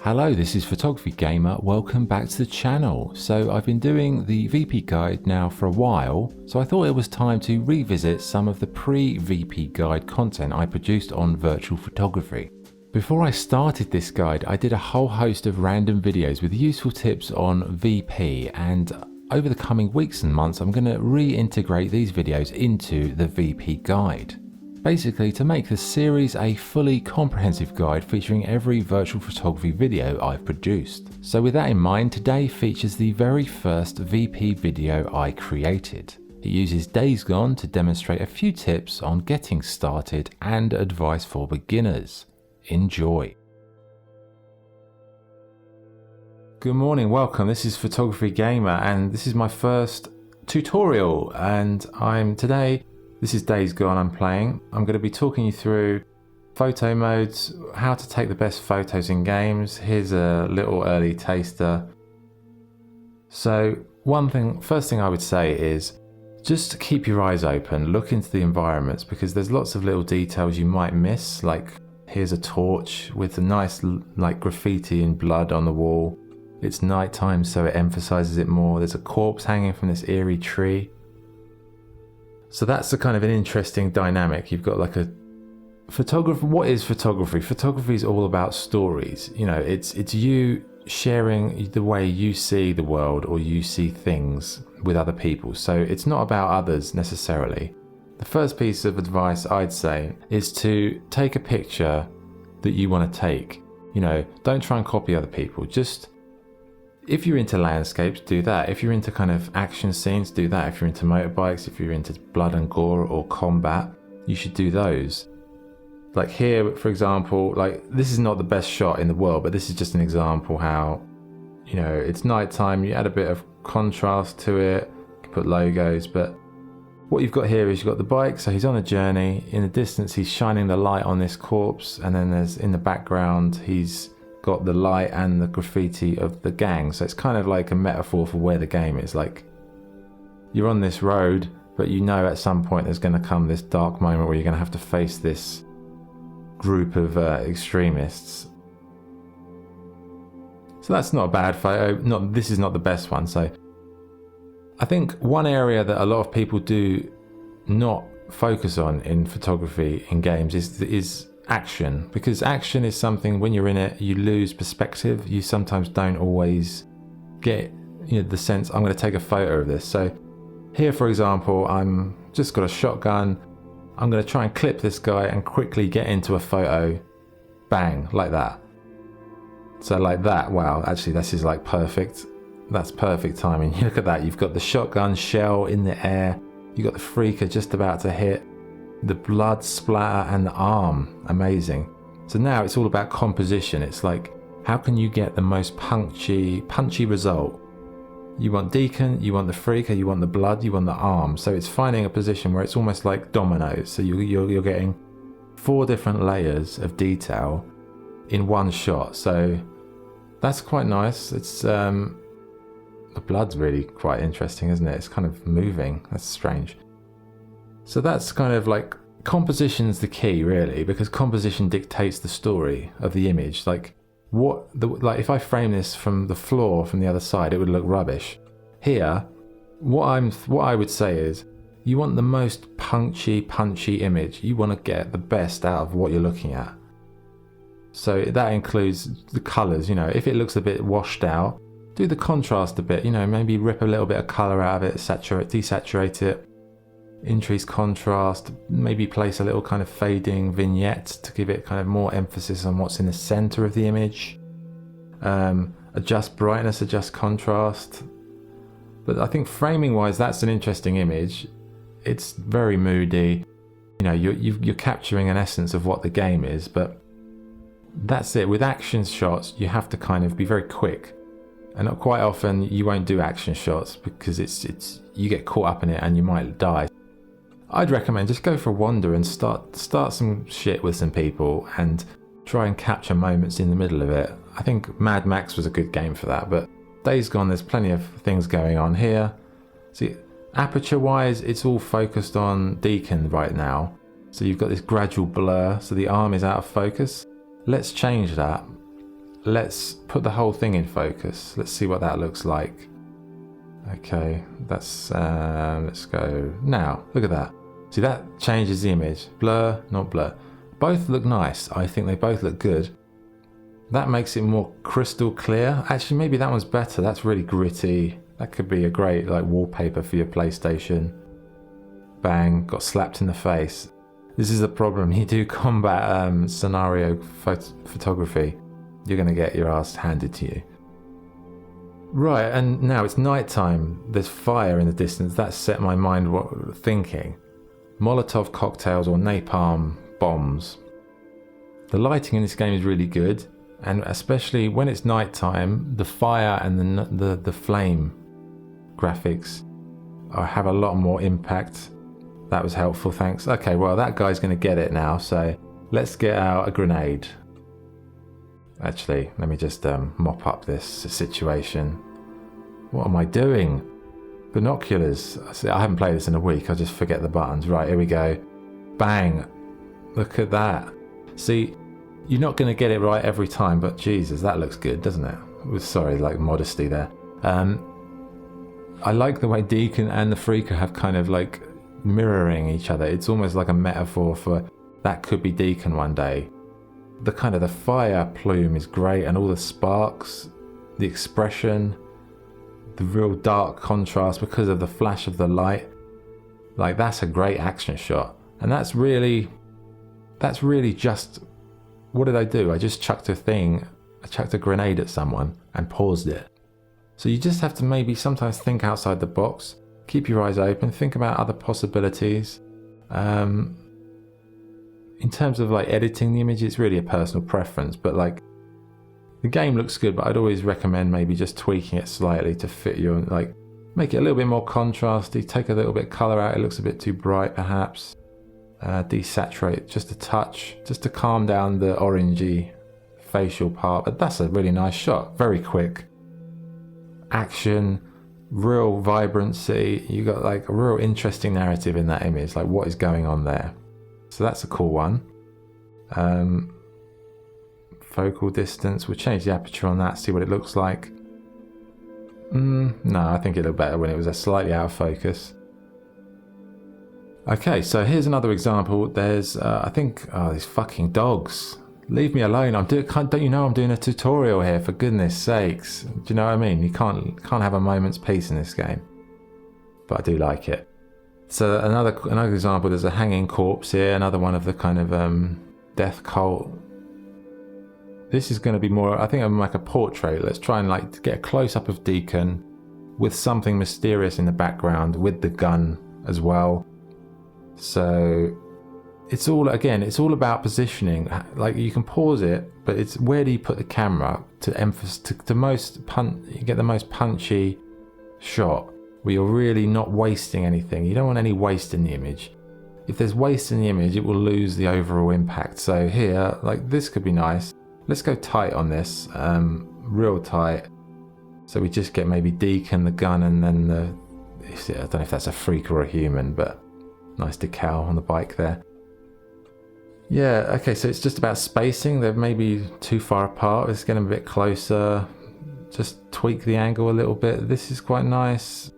Hello, this is Photography Gamer. Welcome back to the channel. So I've been doing the VP guide now for a while, so I thought it was time to revisit some of the pre-VP guide content I produced on virtual photography. Before I started this guide, I did a whole host of random videos with useful tips on VP, and over the coming weeks and months I'm going to reintegrate these videos into the VP guide. Basically to make the series a fully comprehensive guide featuring every virtual photography video I've produced. So with that in mind, today features the very first VP video I created. It uses Days Gone to demonstrate a few tips on getting started and advice for beginners. Enjoy. Good morning, welcome. This is Photography Gamer and this is my first tutorial, and this is Days Gone I'm playing. I'm going to be talking you through photo modes, how to take the best photos in games. Here's a little early taster. So first thing I would say is just keep your eyes open, look into the environments, because there's lots of little details you might miss, like here's a torch with a nice like graffiti and blood on the wall. It's nighttime so it emphasizes it more. There's a corpse hanging from this eerie tree. So that's a kind of an interesting dynamic. You've got like a photographer. What is photography? Photography is all about stories. You know, it's you sharing the way you see the world or you see things with other people. So it's not about others necessarily. The first piece of advice I'd say is to take a picture that you want to take. You know, don't try and copy other people. Just if you're into landscapes, do that. If you're into kind of action scenes, do that. If you're into motorbikes, if you're into blood and gore or combat, you should do those. Like here, for example, like this is not the best shot in the world, but this is just an example how, you know, it's nighttime, you add a bit of contrast to it, you can put logos, but what you've got here is you've got the bike, so he's on a journey. In the distance, he's shining the light on this corpse, and then there's in the background, he's got the light and the graffiti of the gang. So it's kind of like a metaphor for where the game is. Like you're on this road, but you know at some point there's going to come this dark moment where you're going to have to face this group of extremists. So that's not a bad photo. This is not the best one. So I think one area that a lot of people do not focus on in photography in games is action, because action is something when you're in it you lose perspective. You sometimes don't always get, you know, the sense I'm going to take a photo of this. So here for example, I'm just got a shotgun. I'm going to try and clip this guy and quickly get into a photo. Bang, like that. So like that. Wow, actually this is like perfect. That's perfect timing. You look at that, you've got the shotgun shell in the air, you've got the freaker just about to hit, the blood splatter and the arm. Amazing. So now it's all about composition. It's like, how can you get the most punchy result? You want Deacon, you want the freaker, you want the blood, you want the arm. So it's finding a position where it's almost like dominoes. So you're getting 4 different layers of detail in one shot. So that's quite nice. It's the blood's really quite interesting, isn't it? It's kind of moving. That's strange. So that's kind of like, composition's the key really, because composition dictates the story of the image. Like if I frame this from the floor from the other side, it would look rubbish. Here, what I would say is, you want the most punchy image. You want to get the best out of what you're looking at. So that includes the colors. You know, if it looks a bit washed out, do the contrast a bit. You know, maybe rip a little bit of color out of it, desaturate it. Increase contrast, maybe place a little kind of fading vignette to give it kind of more emphasis on what's in the center of the image. Adjust brightness, adjust contrast. But I think framing wise, that's an interesting image. It's very moody. You know, you're capturing an essence of what the game is, but that's it. With action shots, you have to kind of be very quick. And quite often you won't do action shots because you get caught up in it and you might die. I'd recommend just go for a wander and start some shit with some people and try and capture moments in the middle of it. I think Mad Max was a good game for that, but Days Gone, there's plenty of things going on here. See, aperture wise, it's all focused on Deacon right now. So you've got this gradual blur, so the arm is out of focus. Let's change that. let's put the whole thing in focus. Let's see what that looks like. Okay, that's let's go now. Look at that. See, that changes the image. Blur, not blur. Both look nice. I think they both look good. That makes it more crystal clear. Actually, maybe that one's better. That's really gritty. That could be a great like wallpaper for your PlayStation. Bang, got slapped in the face. This is the problem. You do combat scenario photography, you're going to get your ass handed to you. Right, and now it's nighttime. There's fire in the distance. That set my mind thinking. Molotov cocktails or napalm bombs. The lighting in this game is really good, and especially when it's nighttime, the fire and the flame graphics have a lot more impact. That was helpful, thanks. Okay, well, that guy's going to get it now, so let's get out a grenade. Actually, let me just mop up this situation. What am I doing? Binoculars. See, I haven't played this in a week. I just forget the buttons. Right, here we go. Bang. Look at that. See, you're not going to get it right every time, but Jesus, that looks good, doesn't it? Sorry, like modesty there. I like the way Deacon and the Freaker have kind of like mirroring each other. It's almost like a metaphor for that could be Deacon one day. The kind of the fire plume is great, and all the sparks, the expression, the real dark contrast because of the flash of the light. Like, that's a great action shot. And that's really just, what did I do? I just chucked a grenade at someone and paused it. So you just have to maybe sometimes think outside the box, keep your eyes open, think about other possibilities. In terms of like editing the image, it's really a personal preference, but like the game looks good, but I'd always recommend maybe just tweaking it slightly to fit your, like, make it a little bit more contrasty, take a little bit of colour out, it looks a bit too bright perhaps, desaturate just a touch, just to calm down the orangey facial part. But that's a really nice shot, very quick. Action, real vibrancy, you got like a real interesting narrative in that image, like what is going on there. So that's a cool one. Focal distance, we'll change the aperture on that, see what it looks like. No, I think it looked better when it was a slightly out of focus. Okay, so here's another example. There's, I think, these fucking dogs. Leave me alone. Don't you know I'm doing a tutorial here, for goodness sakes? Do you know what I mean? You can't have a moment's peace in this game. But I do like it. So another example, there's a hanging corpse here, another one of the kind of death cult. This is going to be more, I think I'm like a portrait. Let's try and like get a close-up of Deacon with something mysterious in the background, with the gun as well. So it's all about positioning. Like, you can pause it, but it's where do you put the camera to emphasize, you get the most punchy shot where you're really not wasting anything. You don't want any waste in the image. If there's waste in the image, it will lose the overall impact. So here, like, this could be nice. Let's go tight on this, real tight. So we just get maybe Deacon, the gun, and then I don't know if that's a freak or a human, but nice decal on the bike there. Yeah, okay, so it's just about spacing. They're maybe too far apart. Let's get them a bit closer. Just tweak the angle a little bit. This is quite nice.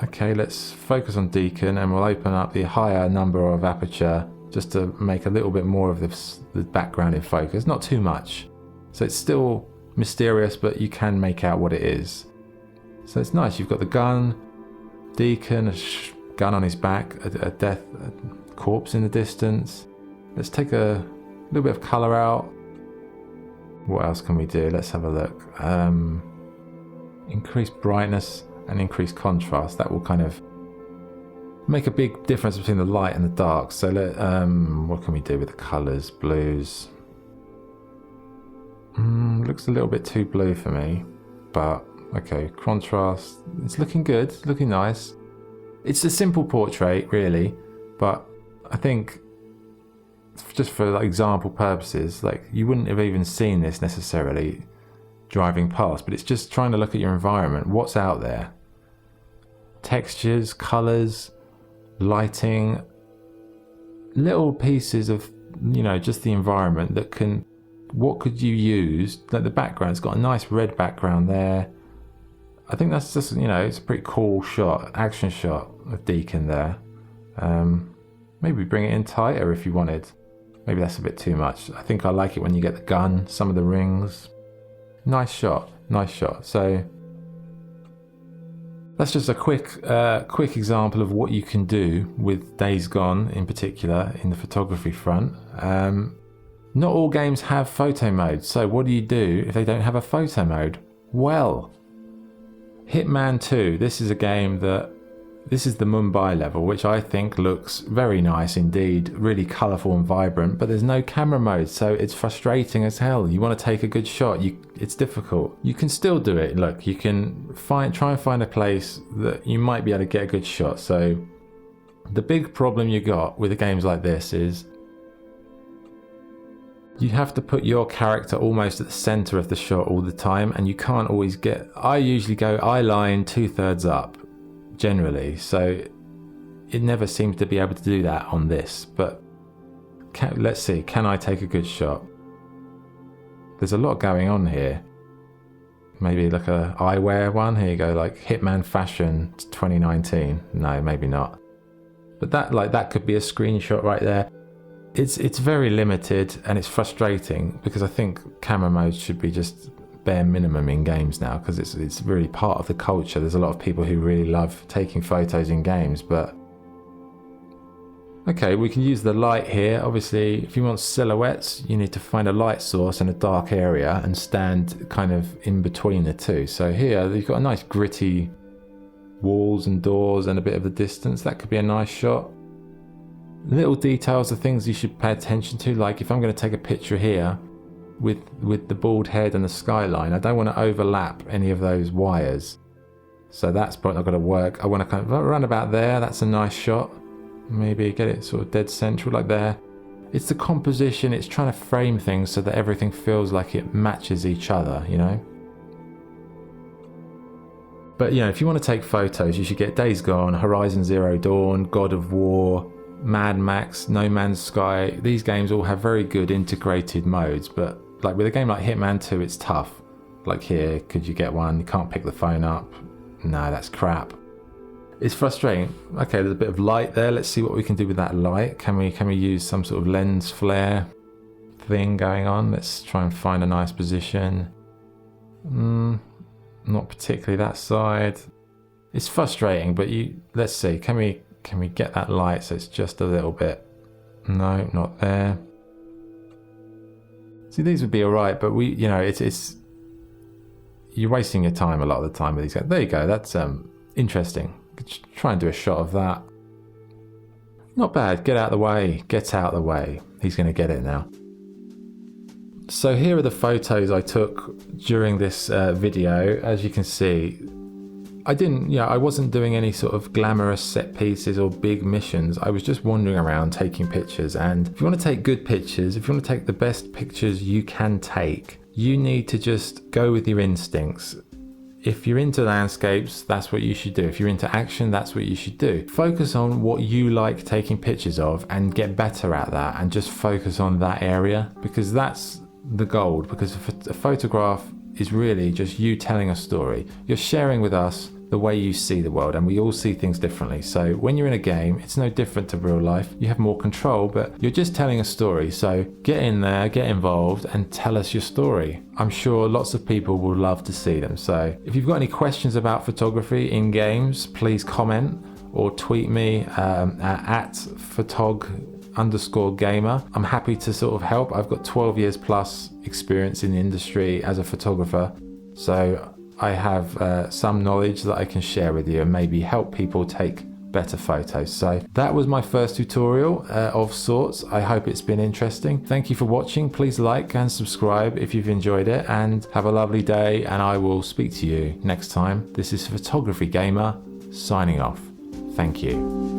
Okay, let's focus on Deacon, and we'll open up the higher number of aperture just to make a little bit more of the background in focus. Not too much. So it's still mysterious, but you can make out what it is. So it's nice. You've got the gun, Deacon, a gun on his back, a corpse in the distance. Let's take a little bit of colour out. What else can we do? Let's have a look. Increase brightness and increase contrast. That will kind of make a big difference between the light and the dark. So what can we do with the colours? Blues. Looks a little bit too blue for me, but okay. Contrast. It's looking good. It's looking nice. It's a simple portrait, really, but I think just for like example purposes, like, you wouldn't have even seen this necessarily driving past, but it's just trying to look at your environment. What's out there? Textures, colours, lighting, little pieces of, just the environment that can what could you use? Like the background's got a nice red background there. I think that's just, it's a pretty cool shot, action shot of Deacon there. Maybe bring it in tighter if you wanted. Maybe that's a bit too much. I think I like it when you get the gun, some of the rings. Nice shot, nice shot. So that's just a quick example of what you can do with Days Gone in particular in the photography front. Not all games have photo mode, so what do you do if they don't have a photo mode? Well, Hitman 2, this is the Mumbai level, which I think looks very nice indeed, really colourful and vibrant, but there's no camera mode, so it's frustrating as hell. You want to take a good shot, it's difficult. You can still do it. Look, you can try and find a place that you might be able to get a good shot. So the big problem you got with games like this is you have to put your character almost at the centre of the shot all the time, and you can't always I usually go eye line 2/3 up generally, so it never seems to be able to do that on this. But let's see, can I take a good shot? There's a lot going on here. Maybe like a eyewear one. Here you go, like Hitman Fashion 2019. No, maybe not. But that could be a screenshot right there. It's very limited, and it's frustrating because I think camera mode should be just bare minimum in games now, because it's really part of the culture. There's a lot of people who really love taking photos in games, but okay, we can use the light here. Obviously, if you want silhouettes, you need to find a light source in a dark area and stand kind of in between the two. So here you've got a nice gritty walls and doors and a bit of the distance. That could be a nice shot. Little details are things you should pay attention to, like if I'm going to take a picture here with the bald head and the skyline, I don't want to overlap any of those wires, so that's probably not going to work. I want to kind of run about there. That's a nice shot. Maybe get it sort of dead central like there. It's the composition, it's trying to frame things so that everything feels like it matches each other, But if you want to take photos, you should get Days Gone, Horizon Zero Dawn, God of War, Mad Max, No Man's Sky. These games all have very good integrated modes, but like with a game like Hitman 2, it's tough. Like here, could you get one? You can't pick the phone up. No, that's crap. It's frustrating. Okay, there's a bit of light there. Let's see what we can do with that light. Can we use some sort of lens flare thing going on? Let's try and find a nice position. Not particularly that side. It's frustrating, but let's see. Can we get that light so it's just a little bit? No, not there. See, these would be all right, but it's you're wasting your time a lot of the time with these guys. There you go. That's interesting. Try and do a shot of that. Not bad. Get out of the way. Get out of the way. He's going to get it now. So here are the photos I took during this video. As you can see, I wasn't doing any sort of glamorous set pieces or big missions. I was just wandering around taking pictures. And if you want to take good pictures, if you want to take the best pictures you can take, you need to just go with your instincts. If you're into landscapes, that's what you should do. If you're into action, that's what you should do. Focus on what you like taking pictures of and get better at that, and just focus on that area, because that's the gold. Because a photograph is really just you telling a story. You're sharing with us the way you see the world, and we all see things differently. So when you're in a game, it's no different to real life. You have more control, but you're just telling a story. So get in there, get involved, and tell us your story. I'm sure lots of people will love to see them. So if you've got any questions about photography in games, please comment or tweet me at photog_gamer. I'm happy to sort of help. I've got 12 years plus experience in the industry as a photographer, so I have some knowledge that I can share with you and maybe help people take better photos. So that was my first tutorial of sorts. I hope it's been interesting. Thank you for watching. Please like and subscribe if you've enjoyed it, and have a lovely day, and I will speak to you next time. This is Photography Gamer signing off. Thank you.